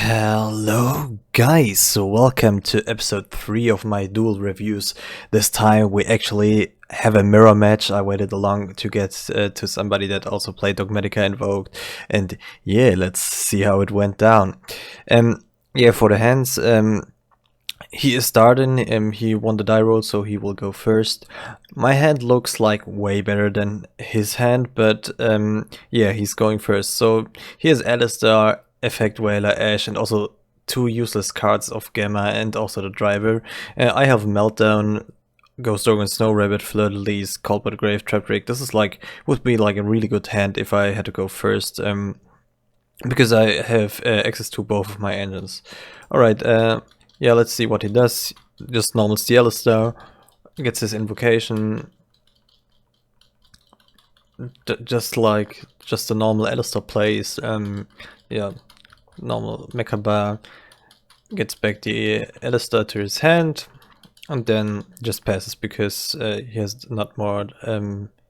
Hello guys, so welcome to episode 3 of my Duel reviews. This time we actually have a mirror match. I waited along to get to somebody that also played Dogmatika-Invoked, and yeah, let's see how it went down. Yeah, for the hands, he is starting, he won the die roll, so he will go first. My hand looks like way better than his hand, but yeah, he's going first. So here's Alistar, Effect Whaler, Ash, and also two useless cards of Gamma and also the driver. I have Meltdown, Ghost Organ, Snow Rabbit, Fleur-de-Lis, Called by the Grave, Trap Rig. This is would be like a really good hand if I had to go first, because I have access to both of my engines. Alright, yeah, let's see what he does. Just normal Steel Alistar, gets his invocation. Just the normal Alistar plays. Yeah, normal Mecha Bar, gets back the Alistar to his hand, and then just passes because he has not more.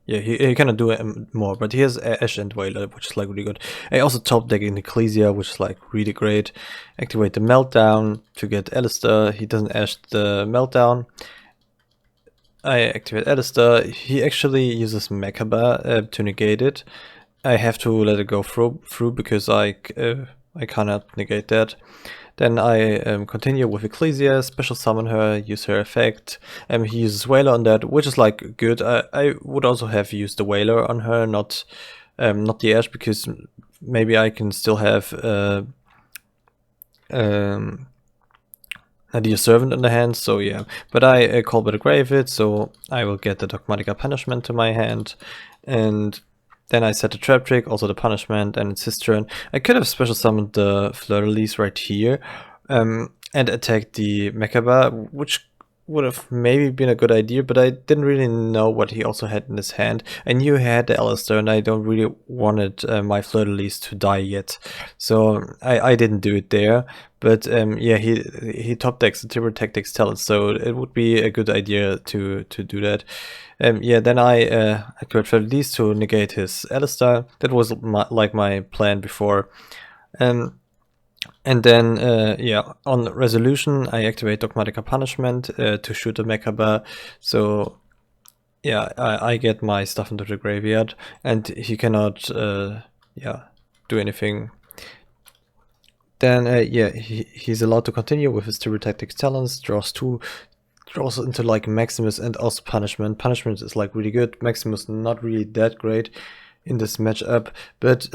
Yeah, he cannot do more, but he has Ash and Whaler, which is like really good. I also top deck in Ecclesia, which is like really great. Activate the Meltdown to get Alistar. He doesn't Ash the Meltdown. I activate Alistar. He actually uses Mechaba to negate it. I have to let it go through because I cannot negate that. Then I continue with Ecclesia, special summon her, use her effect. He uses Whaler on that, which is like good. I would also have used the Whaler on her, not the Ash, because maybe I can still have the Servant in the hand, so yeah. But I call by the Grave it, so I will get the Dogmatika punishment to my hand, and then I set the Trap Trick, also the punishment, and it's his turn. I could have special summoned the Fleur-de-Lis right here, and attacked the Mechaba, which would have maybe been a good idea, but I didn't really know what he also had in his hand. I knew he had the Alistar, and I don't really wanted my Fleur-de-Lis to die yet, so I didn't do it there. But yeah, he top decks the Timber Tactics Talent, so it would be a good idea to do that. Yeah, then I activate Fleur-de-Lis to negate his Alistar. That was my plan before. And then, yeah, on resolution, I activate Dogmatika Punishment to shoot the Mechaba. So, yeah, I get my stuff into the graveyard, and he cannot, yeah, do anything. Then, yeah, he's allowed to continue with his Timber Tactics Talents, draws into like Maximus and also Punishment. Punishment is like really good. Maximus not really that great in this matchup, but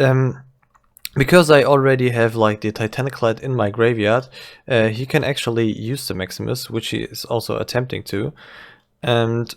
because I already have like the Titaniclad in my graveyard, he can actually use the Maximus, which he is also attempting to. And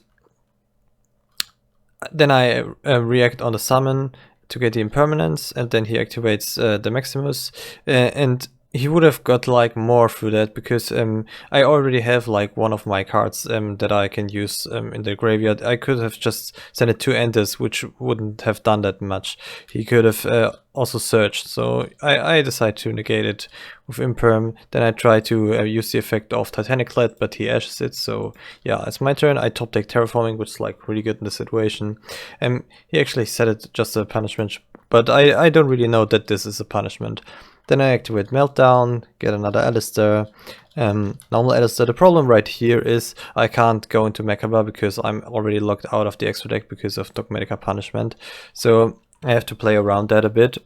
then I react on the summon to get the impermanence, and then he activates the Maximus, and he would have got like more through that because I already have like one of my cards that I can use in the graveyard. I could have just sent it to Enders, which wouldn't have done that much. He could have also searched, so I decide to negate it with Imperm. Then I try to use the effect of Titaniclad, but he ashes it, so yeah, it's my turn. I top deck Terraforming, which is like really good in this situation. He actually set it just a punishment, but I don't really know that this is a punishment. Then I activate Meltdown, get another Alistar, normal Alistar. The problem right here is I can't go into Mechaba because I'm already locked out of the extra deck because of Dogmatika Punishment. So I have to play around that a bit.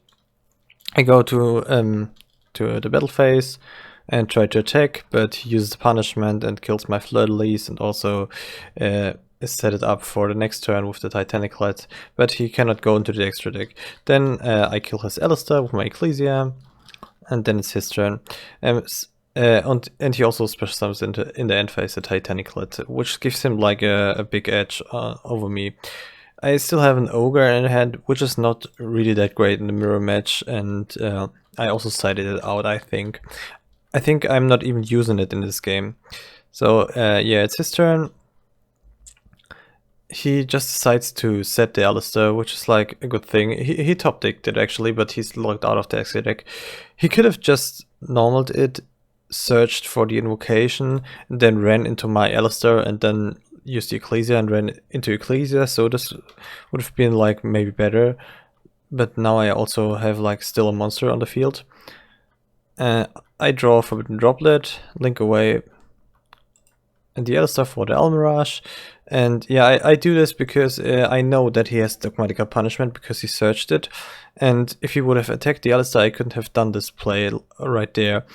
I go to the battle phase and try to attack, but he uses the punishment and kills my Fleur-de-Lis, and also set it up for the next turn with the Titaniclad, but he cannot go into the extra deck. Then I kill his Alistar with my Ecclesia, and then it's his turn. And he also special summons in the end phase the Titaniclad, which gives him like a big edge over me. I still have an Ogre in hand, which is not really that great in the mirror match, and I also sided it out, I think. I think I'm not even using it in this game. So yeah, it's his turn. He just decides to set the Alistar, which is like a good thing. He top decked it actually, but he's locked out of the extra deck. He could have just normaled it, searched for the invocation, and then ran into my Alistar, and then used the Ecclesia and ran into Ecclesia. So this would have been like maybe better. But now I also have like still a monster on the field. I draw Forbidden Droplet, link away, and the other stuff for the Almirage. And yeah, I do this because I know that he has Dogmatika Punishment because he searched it. And if he would have attacked the Alistair, I couldn't have done this play right there.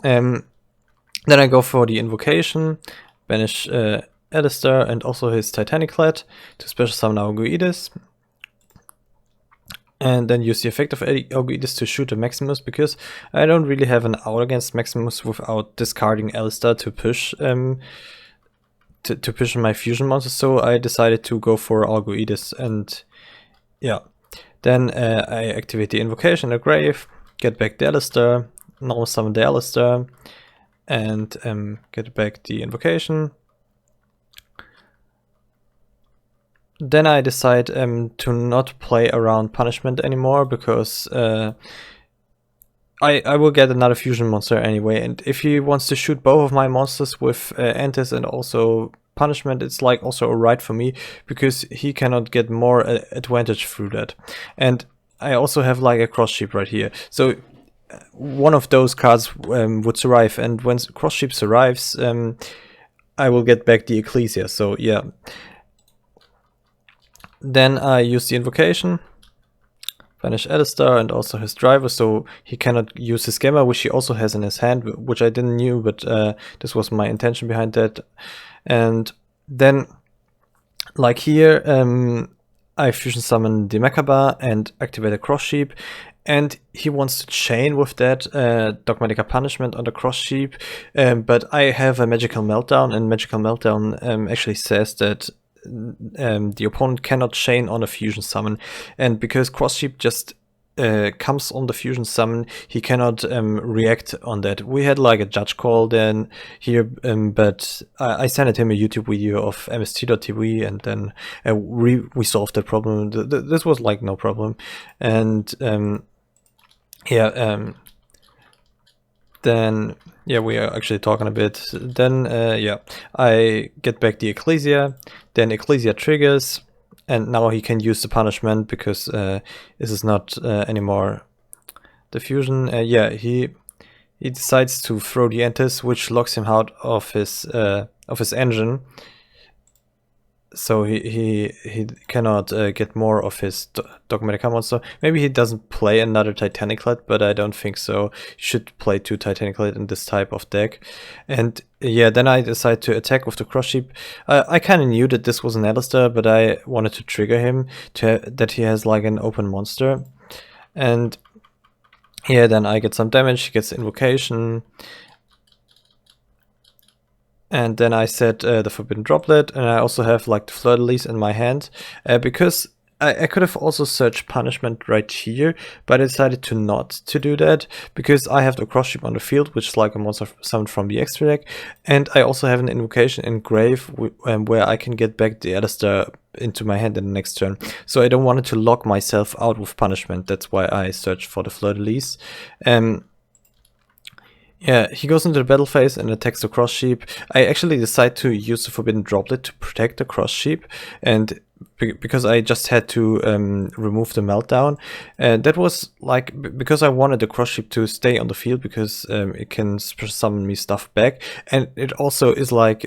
Then I go for the Invocation, banish Alistair and also his Titaniclad to special summon Auguides. And then use the effect of Auguides to shoot a Maximus, because I don't really have an out against Maximus without discarding Alistair to push to push my fusion monsters, so I decided to go for Auguides. And yeah, then I activate the Invocation in the grave, get back the Alistair, normal summon the Alistair, and get back the Invocation. Then I decide to not play around punishment anymore, because I will get another fusion monster anyway, and if he wants to shoot both of my monsters with Antis and also punishment, it's like also a right for me, because he cannot get more advantage through that. And I also have like a cross sheep right here, so one of those cards would survive, and when cross sheep survives, I will get back the Ecclesia. So yeah. Then I use the Invocation, banish Alistair and also his driver, so he cannot use his Gamma, which he also has in his hand, which I didn't knew, but this was my intention behind that. And then, like here, I fusion summon the Mechaba and activate a cross sheep, and he wants to chain with that Dogmatika Punishment on the cross sheep, but I have a Magical Meltdown, and Magical Meltdown actually says that the opponent cannot chain on a fusion summon, and because cross sheep just comes on the fusion summon, he cannot react on that. We had like a judge call then here, but I sent him a YouTube video of mst.tv, and then we solved the problem. This was like no problem. And yeah, then yeah, we are actually talking a bit. Then yeah, I get back the Ecclesia, then Ecclesia triggers, and now he can use the punishment, because this is not anymore the fusion. Yeah, he decides to throw the Antis, which locks him out of his engine. So he cannot get more of his Dogmatika monster. Maybe he doesn't play another Titaniclad, but I don't think so. You should play 2 Titaniclad in this type of deck. And yeah, then I decide to attack with the cross sheep. I kind of knew that this was an Alistair, but I wanted to trigger him that he has like an open monster. And yeah, then I get some damage. He gets Invocation. And then I set the Forbidden Droplet, and I also have like the Fleur-de-Lis in my hand, because I could have also searched punishment right here, but I decided to not to do that, because I have the cross sheep on the field, which is like a monster summoned from the extra deck, and I also have an Invocation in grave where I can get back the Alistair into my hand in the next turn. So I don't want to lock myself out with punishment. That's why I searched for the Fleur-de-Lis. Yeah, he goes into the battle phase and attacks the cross sheep. I actually decide to use the Forbidden Droplet to protect the cross sheep, and because I just had to remove the Meltdown. That was like, because I wanted the cross sheep to stay on the field, because it can summon me stuff back, and it also is like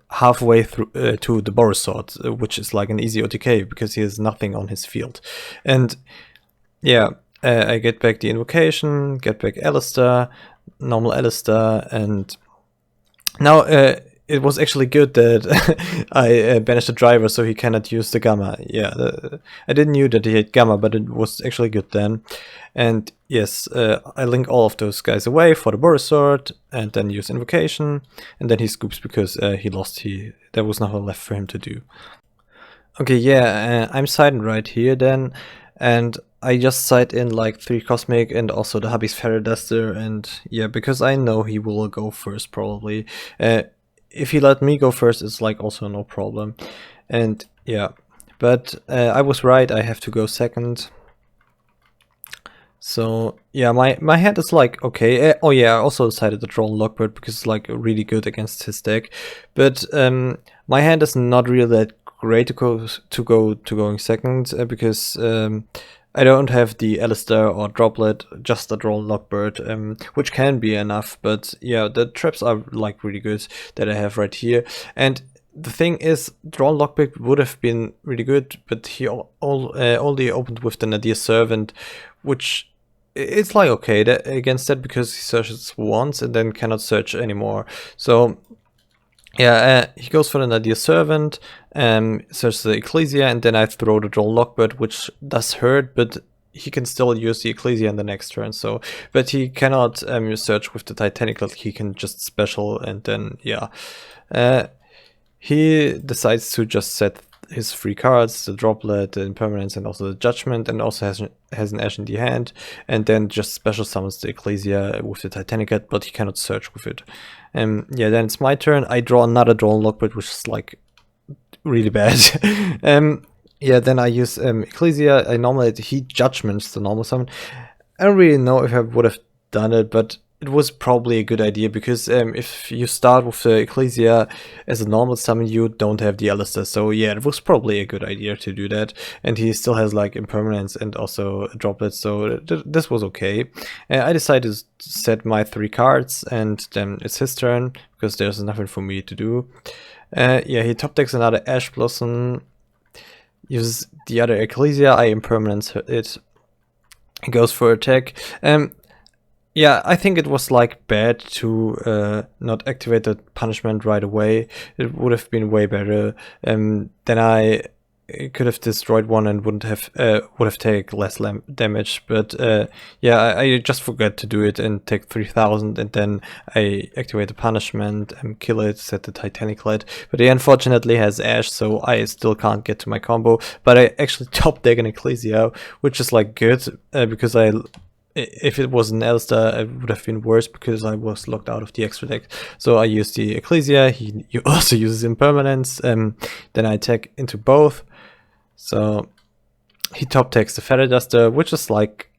halfway through to the Boros Sword, which is like an easy OTK, because he has nothing on his field. And yeah, I get back the Invocation, get back Alistair, normal Alistair, and now it was actually good that I banished the driver, so he cannot use the Gamma. Yeah, I didn't knew that he had Gamma, but it was actually good then. And yes, I link all of those guys away for the Boros Sword, and then use Invocation, and then he scoops because he lost. There was nothing left for him to do. Okay, yeah, I'm siding right here then, and I just side in like 3 Cosmic and also the Hubby's Duster, and yeah, because I know he will go first probably. If he let me go first, it's like also no problem. And yeah, but I was right, I have to go second. So yeah, my hand is like okay. Oh yeah, I also decided to draw Lockbird because it's like really good against his deck. But my hand is not really that great to going second, because I don't have the Alistair or Droplet, just the Drone Lockbird, which can be enough, but yeah, the traps are like really good that I have right here. And the thing is, Drone Lockbird would have been really good, but he only opened with the Nadir Servant, which it's like okay against that because he searches once and then cannot search anymore. So yeah, he goes for the Nadir Servant, searches the Ecclesia, and then I throw the Droll Lockbird, which does hurt, but he can still use the Ecclesia in the next turn. So, but he cannot search with the Titanic. Like he can just special, and then yeah, he decides to just set his 3 cards, the Droplet, the Impermanence, and also the Judgment, and also has an Ash in the hand, and then just special summons the Ecclesia with the Titanic, but he cannot search with it. Yeah, then it's my turn. I draw another Drone Lockbird, which is like really bad. Yeah, then I use Ecclesia. I normally he Judgments the normal summon. I don't really know if I would have done it, but it was probably a good idea because if you start with the Ecclesia as a normal summon, you don't have the Alistair. So yeah, it was probably a good idea to do that. And he still has like Impermanence and also Droplets, so this was okay. I decided to set my 3 cards, and then it's his turn because there's nothing for me to do. Yeah, he top decks another Ash Blossom, uses the other Ecclesia, I Impermanence it. He goes for attack. Yeah, I think it was like bad to not activate the punishment right away. It would have been way better. Then I could have destroyed one and would have taken less damage. But yeah, I just forgot to do it and take 3000, and then I activate the punishment and kill it, set the Titanic Light. But he unfortunately has Ash, so I still can't get to my combo. But I actually top deck an Ecclesia, which is like good because if it was an Alistair, it would have been worse because I was locked out of the extra deck. So I used the Ecclesia. He also uses Impermanence. Then I attack into both. So he top decks the Feather Duster, which is like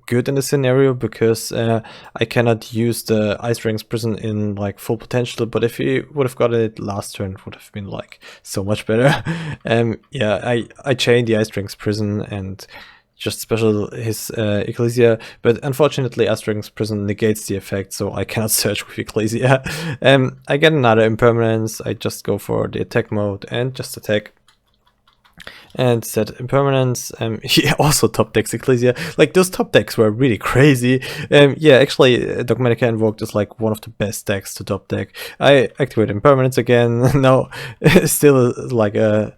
good in this scenario because I cannot use the Ice Rings Prison in like full potential. But if he would have gotten it last turn, it would have been like so much better. Yeah, I chained the Ice Rings Prison and just special his Ecclesia, but unfortunately Ice Rings Prison negates the effect, so I cannot search with Ecclesia. I get another Impermanence. I just go for the attack mode and just attack. And set Impermanence. He also top decks Ecclesia. Like, those top decks were really crazy. Yeah, actually, Dogmatika-Invoked is like one of the best decks to top deck. I activate Impermanence again. No, still like a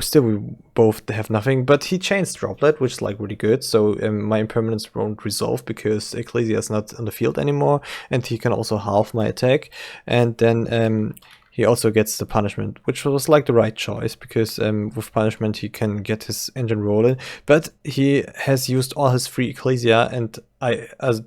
still we both have nothing, but he chains Droplet, which is like really good, so my Impermanence won't resolve because Ecclesia is not on the field anymore, and he can also halve my attack. And then he also gets the punishment, which was like the right choice because with punishment he can get his engine rolling, but he has used all his free Ecclesia, and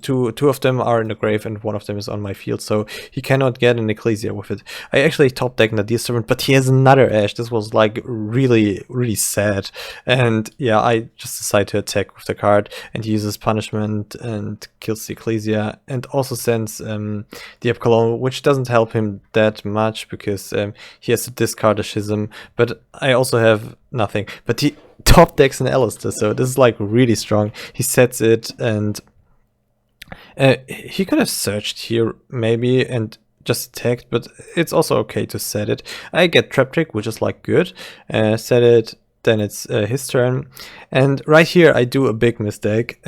two of them are in the grave and one of them is on my field, so he cannot get an Ecclesia with it. I actually top deck Nadir Servant, but he has another Ash. This was like really, really sad. And yeah, I just decide to attack with the card, and he uses punishment and kills the Ecclesia, and also sends the Epcalon, which doesn't help him that much because he has to discard a Schism, but I also have nothing. But he top decks an Alistair, so this is like really strong. He sets it, and he could have searched here maybe and just attacked, but it's also okay to set it. I get Trap Trick, which is like good. Set it, then it's his turn. And right here I do a big mistake,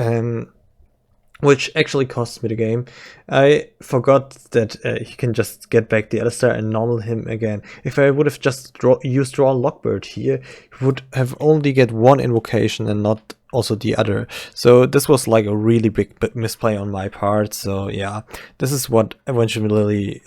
which actually costs me the game. I forgot that he can just get back the Alistair and normal him again. If I would have just used Draw Lockbird here, he would have only get one invocation and not also the other. So this was like a really big misplay on my part. So yeah, this is what eventually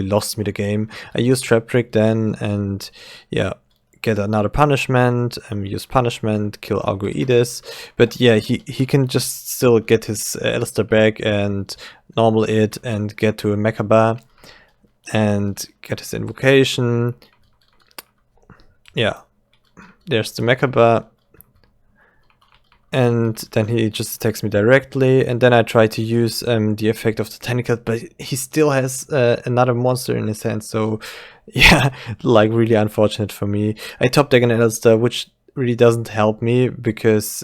lost me the game. I used Trap Trick then, and yeah, get another punishment, use punishment, kill Arguides. But yeah, he can just still get his Alistair back and normal it and get to a Mechaba and get his invocation. Yeah, there's the Mechaba. And then he just attacks me directly, and then I try to use the effect of the Tentacle, but he still has another monster in his hand, so yeah, like really unfortunate for me. I top deck an Alistair, which really doesn't help me because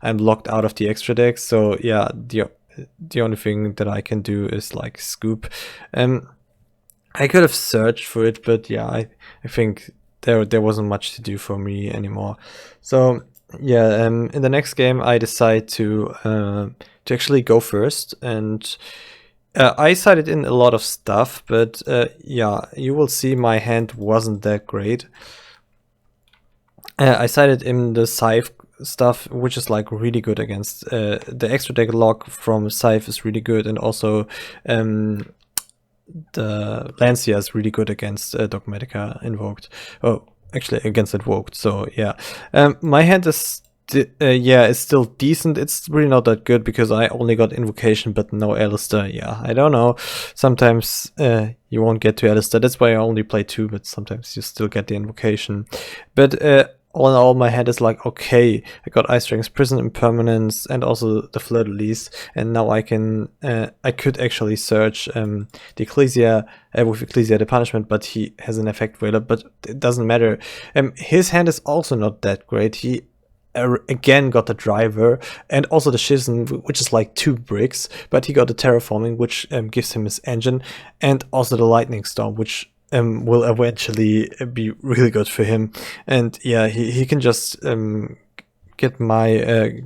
I'm locked out of the extra deck. So yeah, the only thing that I can do is like scoop. I could have searched for it, but yeah, I think there wasn't much to do for me anymore. So yeah, in the next game I decide to actually go first, and I sided in a lot of stuff, but yeah, you will see my hand wasn't that great. I sided in the Scythe stuff, which is like really good against the extra deck lock from Scythe is really good, and also the Lancia is really good against Dogmatika-Invoked. Oh, actually against Invoked. So yeah, my hand is yeah, it's still decent. It's really not that good because I only got Invocation but no Alistair. Yeah, I don't know. Sometimes you won't get to Alistair. That's why I only play 2, but sometimes you still get the Invocation. But all in all, my hand is like, okay, I got Ice Dragon's Prison Impermanence and also the Fleur de Lis, and now I could actually search the Ecclesia with Ecclesia the Punishment, but he has an effect whaler, but it doesn't matter. His hand is also not that great. He again got the Driver and also the Schism, which is like 2 bricks, but he got the Terraforming, which gives him his engine, and also the Lightning Storm, which will eventually be really good for him. And yeah, he can just get my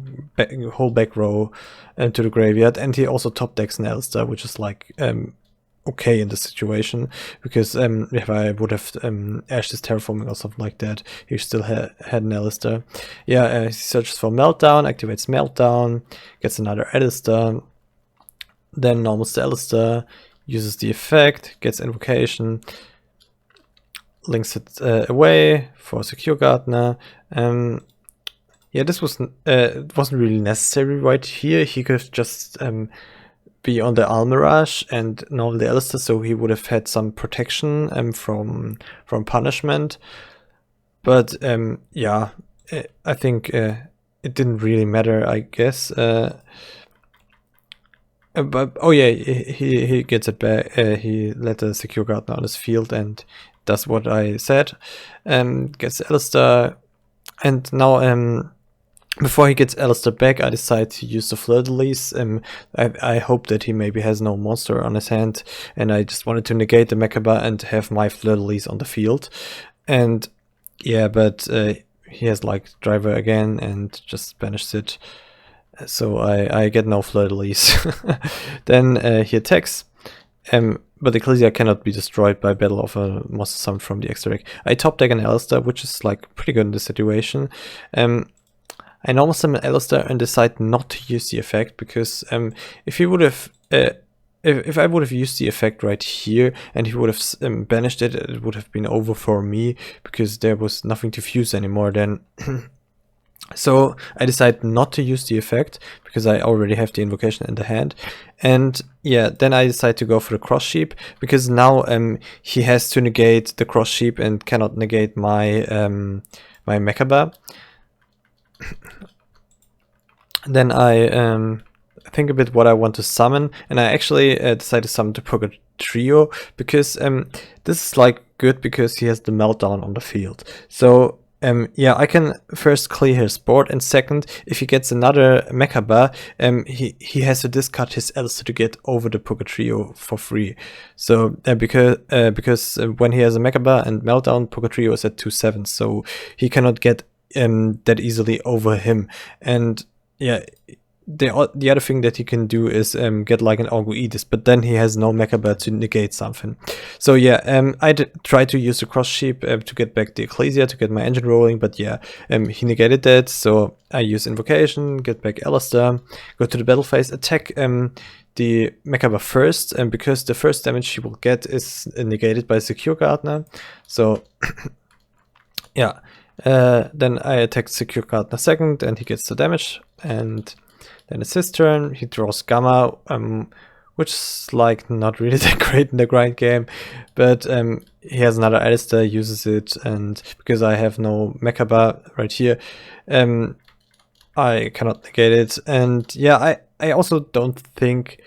whole back row to the graveyard, and he also top decks an Alistair, which is like okay in the situation, because if I would have Ashed his Terraforming or something like that, he still had an Alistair. Yeah, he searches for Meltdown, activates Meltdown, gets another Alistair, then normals the Alistair, uses the effect, gets Invocation, links it away for Secure Gardener. Yeah, this was it wasn't really necessary right here. He could have just be on the Almirage and normal the Alistair, so he would have had some protection from punishment. But yeah, I think it didn't really matter, I guess. But oh yeah, he gets it back. He let the Secure Gardener on his field and does what I said. Gets Alistair, and now before he gets Alistair back, I decide to use the Fleur de Lis. I hope that he maybe has no monster on his hand, and I just wanted to negate the Mechaba and have my Fleur de Lis on the field. And yeah, but he has like Driver again and just banishes it. So I get no Fleur de Lis. Then he attacks, but Ecclesia cannot be destroyed by Battle of a Monster Summoned from the extra deck. I top deck an Alistair, which is like pretty good in this situation. I normal summon Alistair and decide not to use the effect, because if he would have if I would have used the effect right here and he would have banished it, it would have been over for me, because there was nothing to fuse anymore then. So I decide not to use the effect because I already have the Invocation in the hand. And yeah, then I decide to go for the Cross Sheep, because now he has to negate the Cross Sheep and cannot negate my my Mechaba. Then I think a bit what I want to summon, and I actually decide to summon the Poker Trio, because this is like good because he has the Meltdown on the field. So yeah, I can first clear his board, and second, if he gets another Mechaba, he has to discard his Alistair to get over the Poker Trio for free. So because when he has a Mechaba and Meltdown, Poker Trio is at 2/7, so he cannot get that easily over him. And yeah, the other thing that he can do is get like an Orgoidis, but then he has no Mechaba to negate something. So yeah, I try to use the Cross Sheep to get back the Ecclesia, to get my engine rolling, but yeah, he negated that, so I use Invocation, get back Alistair, go to the battle phase, attack the Mechaba first, and because the first damage he will get is negated by Secure Gardener. So yeah, then I attack Secure Gardener second, and he gets the damage, and then it's his turn. He draws Gamma, which is like not really that great in the grind game, but he has another Alistair, uses it, and because I have no Mechaba right here, I cannot negate it. And yeah, I also don't think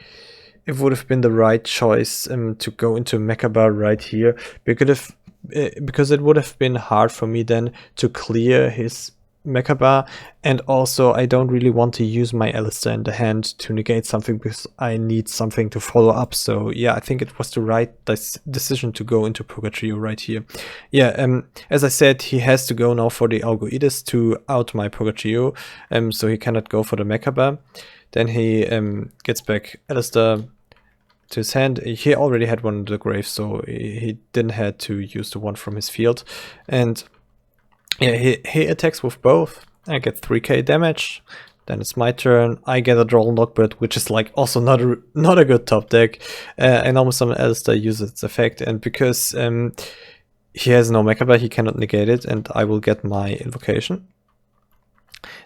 it would have been the right choice to go into Mechaba right here, because it would have been hard for me then to clear his Mechaba, and also I don't really want to use my Alistair in the hand to negate something because I need something to follow up. So yeah, I think it was the right decision to go into Purgatrio right here. Yeah, as I said, he has to go now for the Algoides to out my Purgatrio, so he cannot go for the Mechaba. Then he gets back Alistair to his hand. He already had one in the grave, so he didn't have to use the one from his field. And yeah, he attacks with both. I get 3k damage. Then it's my turn. I get a Droll Knockbird, which is like also not a good top deck. I normally summon Alistair, use its effect, and because he has no Mechaba, he cannot negate it, and I will get my invocation.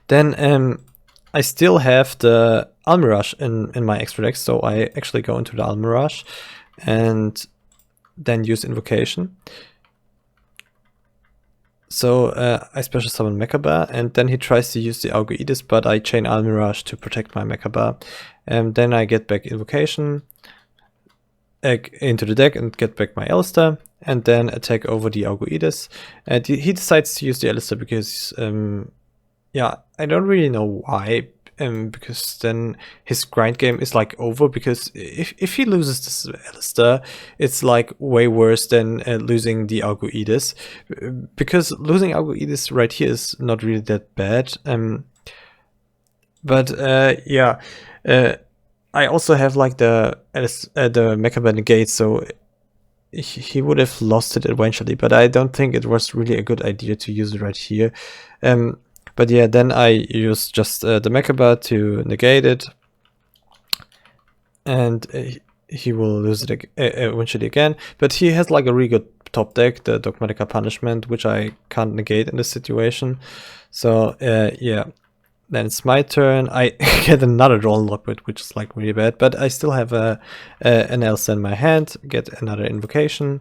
Then I still have the Almirage in my extra deck, so I actually go into the Almirage and then use invocation. So I special summon Mechaba, and then he tries to use the Algoides, but I chain Almirage to protect my Mechaba. And then I get back invocation into the deck and get back my Alistair, and then attack over the Algoides. And he decides to use the Alistair because yeah, I don't really know why, because then his grind game is like over, because if he loses this Alistair, it's like way worse than losing the Algoides, because losing Algoides right here is not really that bad. But yeah, I also have like the Mechaba negate, so he would have lost it eventually, but I don't think it was really a good idea to use it right here. But yeah, then I use just the Mechaba to negate it, and he will lose it eventually again. But he has like a really good top deck, the Dogmatika Punishment, which I can't negate in this situation. So yeah, then it's my turn. I get another Droll Knockbird, which is like really bad, but I still have an Elsa in my hand, get another invocation.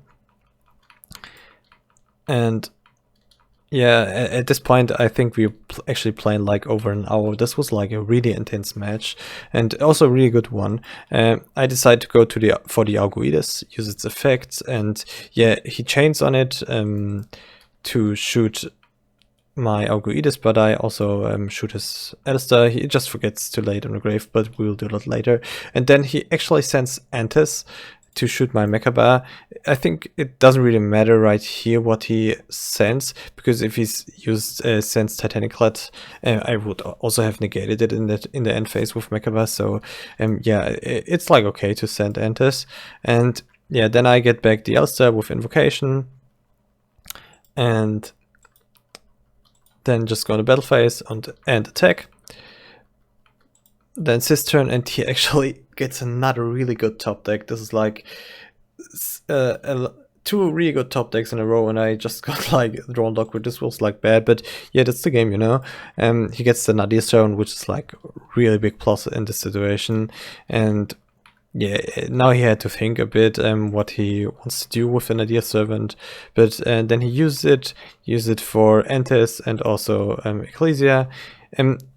And yeah, at this point, I think we actually playing like over an hour. This was like a really intense match, and also a really good one. I decided to go for the Algoides, use its effects, and yeah, he chains on it to shoot my Algoides, but I also shoot his Alistair. He just forgets to lay it on the grave, but we'll do that later. And then he actually sends Antis to shoot my Mechaba. I think it doesn't really matter right here what he sends, because if he's used sends Titanic Clad, I would also have negated it in the end phase with Mechaba. So yeah, it's like okay to send Antis. And yeah, then I get back the Alistair with invocation, and then just go to battle phase and attack. Then his turn, and he actually gets another really good top deck. This is like two really good top decks in a row, and I just got like drawn dog, this was like bad, but yeah, that's the game, you know. He gets the Nadir Stone, which is like really big plus in this situation, and yeah, now he had to think a bit what he wants to do with the Nadir Servant, but then he used it for Antis and also Ecclesia.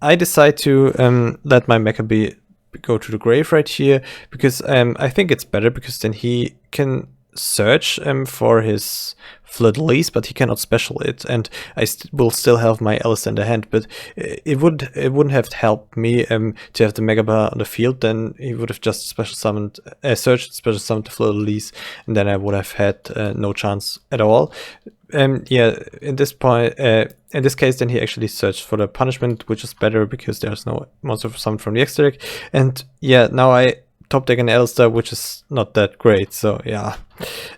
I decide to let my Mecha go to the grave right here, because I think it's better, because then he can search for his Fleur-de-Lis, but he cannot special it, and I will still have my Alice in the hand, but it wouldn't have helped me to have the Megabar on the field. Then he would have just special summoned, searched, special summoned the Fleur-de-Lis, and then I would have had no chance at all. Yeah, in this case, then he actually searched for the punishment, which is better because there's no monster summoned from the extra deck. And yeah, now I top deck an Alistair, which is not that great. So yeah,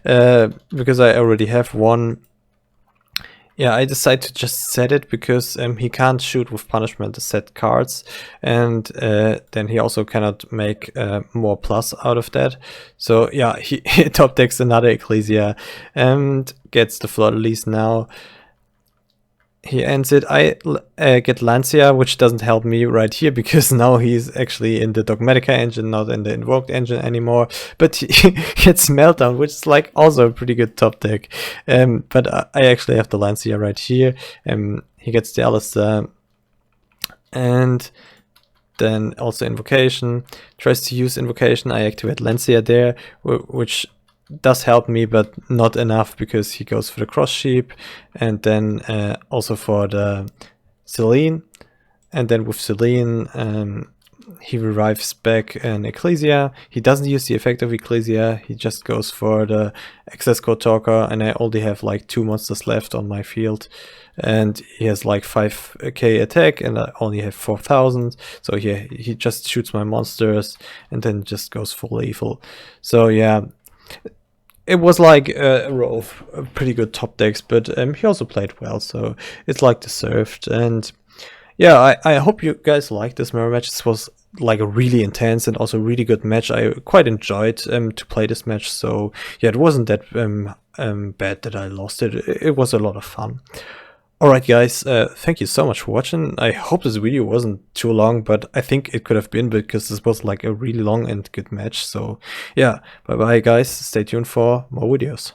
because I already have one. Yeah, I decided to just set it because he can't shoot with punishment the set cards, and then he also cannot make more plus out of that. So yeah, he top decks another Ecclesia and gets the Fleur-de-Lis now. He ends it. I get Lancia, which doesn't help me right here, because now he's actually in the Dogmatika engine, not in the Invoked engine anymore. But he gets Meltdown, which is like also a pretty good top deck. But I actually have the Lancia right here. He gets the Alistair, and then also Invocation. Tries to use Invocation. I activate Lancia there, which does help me, but not enough, because he goes for the Cross Sheep, and then also for the Celine, and then with Celine, he revives back an Ecclesia. He doesn't use the effect of Ecclesia, he just goes for the access code talker, and I only have like 2 monsters left on my field. And he has like 5k attack, and I only have 4000. So yeah, he just shoots my monsters and then just goes full lethal. So yeah, it was like a row of pretty good top decks, but he also played well, so it's like deserved. And yeah, I hope you guys liked this mirror match. This was like a really intense and also really good match. I quite enjoyed to play this match. So yeah, it wasn't that bad that I lost it. It was a lot of fun. Alright guys, thank you so much for watching. I hope this video wasn't too long, but I think it could have been because this was like a really long and good match. So yeah, bye bye guys, stay tuned for more videos.